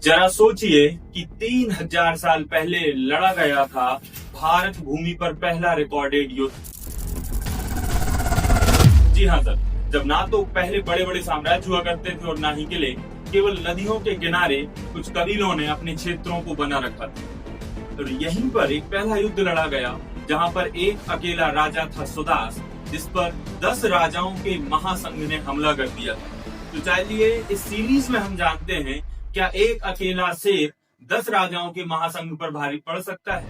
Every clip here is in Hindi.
जरा सोचिए कि 3000 साल पहले लड़ा गया था भारत भूमि पर पहला रिकॉर्डेड युद्ध। जी हाँ सर, जब ना तो पहले बड़े बड़े साम्राज्य हुआ करते थे और ना ही किले, केवल नदियों के किनारे कुछ कबीलों ने अपने क्षेत्रों को बना रखा था। और यहीं पर एक पहला युद्ध लड़ा गया जहां पर एक अकेला राजा था सुदास, जिस पर 10 राजाओं के महासंघ ने हमला कर दिया था। तो चलिए इस सीरीज में हम जानते हैं, क्या एक अकेला शेर 10 राजाओं के महासंघ पर भारी पड़ सकता है।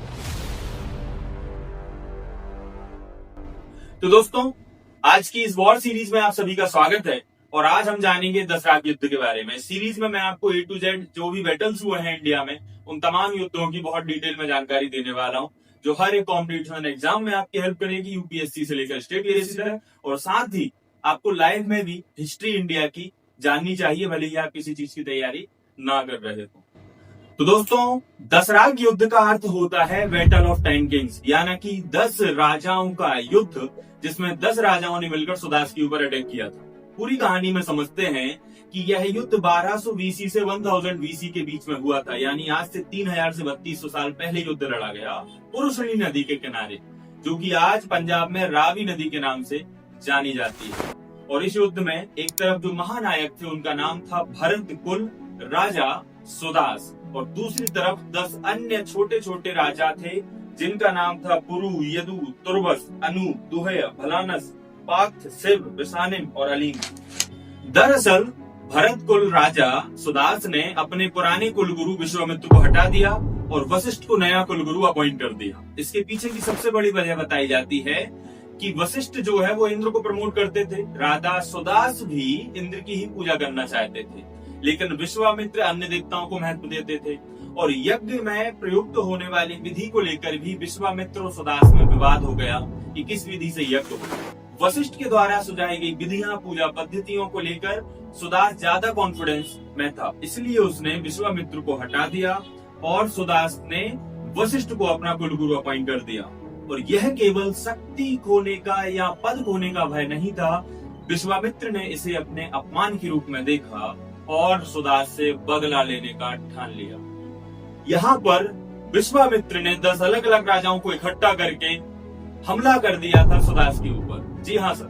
तो दोस्तों, आज की इस वॉर सीरीज में आप सभी का स्वागत है और आज हम जानेंगे दसराग युद्ध के बारे में। सीरीज में मैं आपको A to Z जो भी बैटल्स हुए हैं इंडिया में, उन तमाम युद्धों की बहुत डिटेल में जानकारी देने वाला हूं, जो हर एक कॉम्पिटिशन एग्जाम में आपकी हेल्प करेगी, यूपीएससी से लेकर स्टेट पीएससी तक। और साथ ही आपको लाइव में भी हिस्ट्री इंडिया की जाननी चाहिए, भले ही आप किसी चीज की तैयारी ना कर रहे हो। तो दोस्तों, दसराग युद्ध का अर्थ होता है बैटल ऑफ 10 किंग्स, यानी कि 10 राजाओं का युद्ध, जिसमें 10 राजाओं ने मिलकर सुदास के ऊपर अटैक किया था। पूरी कहानी में समझते हैं कि यह युद्ध 1200 बीसी से 1000 बीसी के बीच में हुआ था, यानी आज से 3000 से 3200 साल पहले युद्ध लड़ा गया पुरुषणी नदी के किनारे, जो कि आज पंजाब में रावी नदी के नाम से जानी जाती है। और इस युद्ध में एक तरफ जो महानायक थे उनका नाम था भरत कुल राजा सुदास, और दूसरी तरफ 10 अन्य छोटे छोटे राजा थे जिनका नाम था पुरु, यदु, तुर्बस, अनु, दुहय, भलानस, पाक्थ, शिव, बिसानिम और अलीम। दरअसल भरत कुल राजा सुदास ने अपने पुराने कुलगुरु विश्वामित्र को हटा दिया और वशिष्ठ को नया कुलगुरु अपॉइंट कर दिया। इसके पीछे की सबसे बड़ी वजह बताई जाती है कि वशिष्ठ जो है वो इंद्र को प्रमोट करते थे, राजा सुदास भी इंद्र की ही पूजा करना चाहते थे, लेकिन विश्वामित्र अन्य देवताओं को महत्व देते थे। और यज्ञ में प्रयुक्त होने वाली विधि को लेकर भी विश्वामित्र और सुदास में विवाद हो गया कि किस विधि से यज्ञ हो। वशिष्ठ के द्वारा सुझाई गई विधियां, पूजा पद्धतियों को लेकर सुदास ज्यादा कॉन्फिडेंस में था, इसलिए उसने विश्वामित्र को हटा दिया और सुदास ने वशिष्ठ को अपना कुलगुरु अपॉइंट कर दिया। और यह केवल शक्ति खोने का या पद खोने का भय नहीं था, विश्वामित्र ने इसे अपने अपमान के रूप में देखा और सुदास से बदला लेने का ठान लिया। यहाँ पर विश्वामित्र ने 10 अलग अलग राजाओं को इकट्ठा करके हमला कर दिया था सुदास के ऊपर। जी हाँ सर,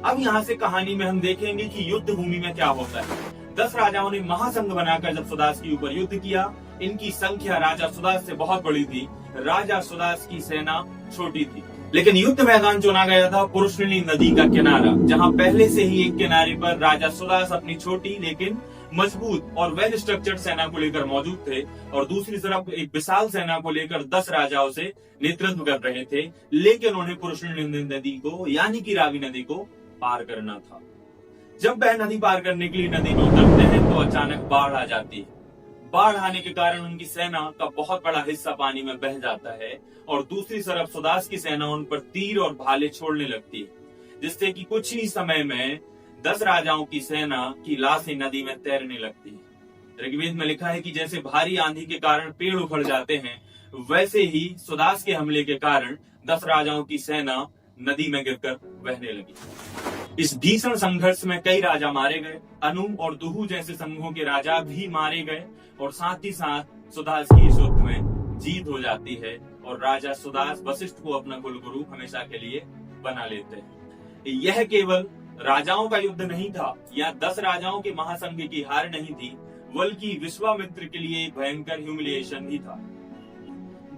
अब यहाँ से कहानी में हम देखेंगे कि युद्ध भूमि में क्या होता है। 10 राजाओं ने महासंघ बनाकर जब सुदास के ऊपर युद्ध किया, इनकी संख्या राजा सुदास से बहुत बड़ी थी, राजा सुदास की सेना छोटी थी। लेकिन युद्ध मैदान चुना गया था पुरुषणी नदी का किनारा, जहां पहले से ही एक किनारे पर राजा सुदास अपनी छोटी लेकिन मजबूत और वेल स्ट्रक्चर्ड सेना को लेकर मौजूद थे, और दूसरी तरफ एक विशाल सेना को लेकर 10 राजाओं से नेतृत्व कर रहे थे। लेकिन उन्हें पुरुषणी नदी को यानी कि रावी नदी को पार करना था। जब वह नदी पार करने के लिए नदी में उतरते हैं तो अचानक बाढ़ आ जाती है। बाढ़ आने के कारण उनकी सेना का बहुत बड़ा हिस्सा पानी में बह जाता है, और दूसरी तरफ सुदास की सेना उन पर तीर और भाले छोड़ने लगती है, जिससे कि कुछ ही समय में 10 राजाओं की सेना की लाशें नदी में तैरने लगती है। ऋग्वेद में लिखा है कि जैसे भारी आंधी के कारण पेड़ उखड़ जाते हैं, वैसे ही सुदास के हमले के कारण 10 राजाओं की सेना नदी में गिरकर बहने लगी। इस भीषण संघर्ष में कई राजा मारे गए, अनु और दुहु जैसे समूहों के राजा भी मारे गए, और साथ ही साथ सुदास की इस युद्ध में जीत हो जाती है और राजा सुदास वशिष्ठ को अपना कुलगुरु हमेशा के लिए बना लेते हैं। यह केवल राजाओं का युद्ध नहीं था या 10 राजाओं के महासंघ की हार नहीं थी, बल्कि विश्वामित्र के लिए एक भयंकर ह्यूमिलिएशन भी था।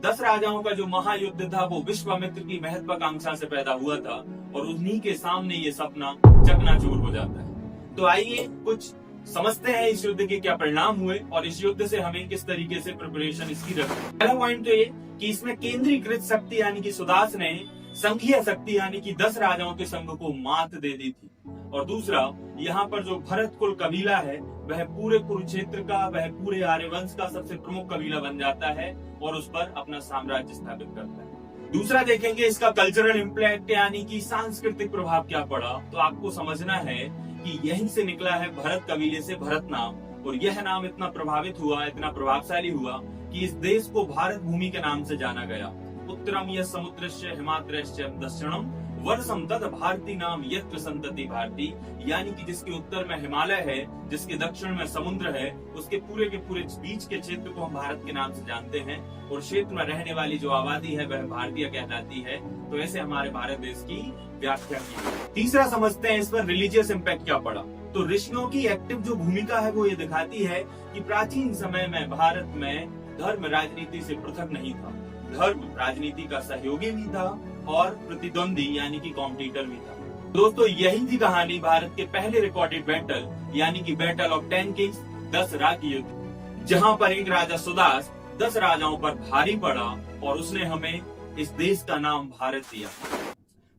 10 राजाओं का जो महायुद्ध था वो विश्वामित्र की महत्वाकांक्षा से पैदा हुआ था, और उन्हीं के सामने ये सपना चकनाचूर हो जाता है। तो आइए कुछ समझते हैं इस युद्ध के क्या परिणाम हुए और इस युद्ध से हमें किस तरीके से प्रिपरेशन इसकी रखी। पहला पॉइंट तो ये कि इसमें केंद्रीकृत शक्ति यानी कि सुदास ने संघीय शक्ति यानी कि 10 राजाओं के संघ को मात दे दी थी। और दूसरा, यहाँ पर जो भरत कुल कबीला है वह पूरे कुरुक्षेत्र का, वह पूरे आर्यवंश का सबसे प्रमुख कबीला बन जाता है और उस पर अपना साम्राज्य स्थापित करता है। दूसरा देखेंगे इसका कल्चरल इम्पैक्ट यानी कि सांस्कृतिक प्रभाव क्या पड़ा। तो आपको समझना है कि यहीं से निकला है भरत कबीले से भरत नाम, और यह नाम इतना प्रभावित हुआ, इतना प्रभावशाली हुआ कि इस देश को भारत भूमि के नाम से जाना गया। उत्तरम यह समुद्रस्य हिमाद्रस्य दक्षिणम वर्षम तद भारती नाम यत्र संतति भारती, यानी कि जिसके उत्तर में हिमालय है, जिसके दक्षिण में समुद्र है, उसके पूरे के पूरे बीच के क्षेत्र को हम भारत के नाम से जानते हैं और क्षेत्र में रहने वाली जो आबादी है वह भारतीय कहलाती है। तो ऐसे हमारे भारत देश की व्याख्या की। तीसरा समझते हैं इस पर रिलीजियस इम्पैक्ट क्या पड़ा। तो ऋषियों की एक्टिव जो भूमिका है वो ये दिखाती है कि प्राचीन समय में भारत में धर्म राजनीति से पृथक नहीं था। धर्म राजनीति का सहयोगी भी था और प्रतिद्वंदी यानी कि कॉम्पिटिटर भी था। दोस्तों यही थी कहानी भारत के पहले रिकॉर्डेड बैटल यानी कि बैटल ऑफ 10 किंग्स, 10 राज्य युद्ध, जहां पर एक राजा सुदास 10 राजाओं पर भारी पड़ा और उसने हमें इस देश का नाम भारत दिया।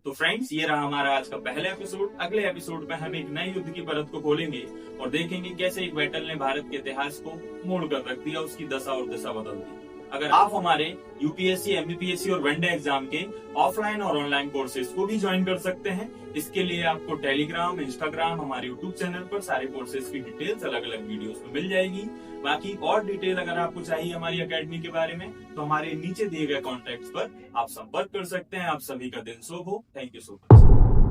तो फ्रेंड्स ये रहा हमारा आज का पहला एपिसोड। अगले एपिसोड में हम एक नए युद्ध की परत को खोलेंगे और देखेंगे कैसे एक बैटल ने भारत के इतिहास को मोड़ कर रख दिया, उसकी दशा और दिशा बदल दी। अगर आप हमारे यूपीएससी, एमपीपीएससी और वनडे एग्जाम के ऑफलाइन और ऑनलाइन कोर्सेज को भी ज्वाइन कर सकते हैं। इसके लिए आपको टेलीग्राम, इंस्टाग्राम, हमारे यूट्यूब चैनल पर सारे कोर्सेज की डिटेल्स अलग अलग वीडियोस में मिल जाएगी। बाकी और डिटेल अगर आपको चाहिए हमारी एकेडमी के बारे में तो हमारे नीचे दिए गए कॉन्टैक्ट्स पर आप संपर्क कर सकते हैं। आप सभी का दिन शुभ हो। Thank you so much.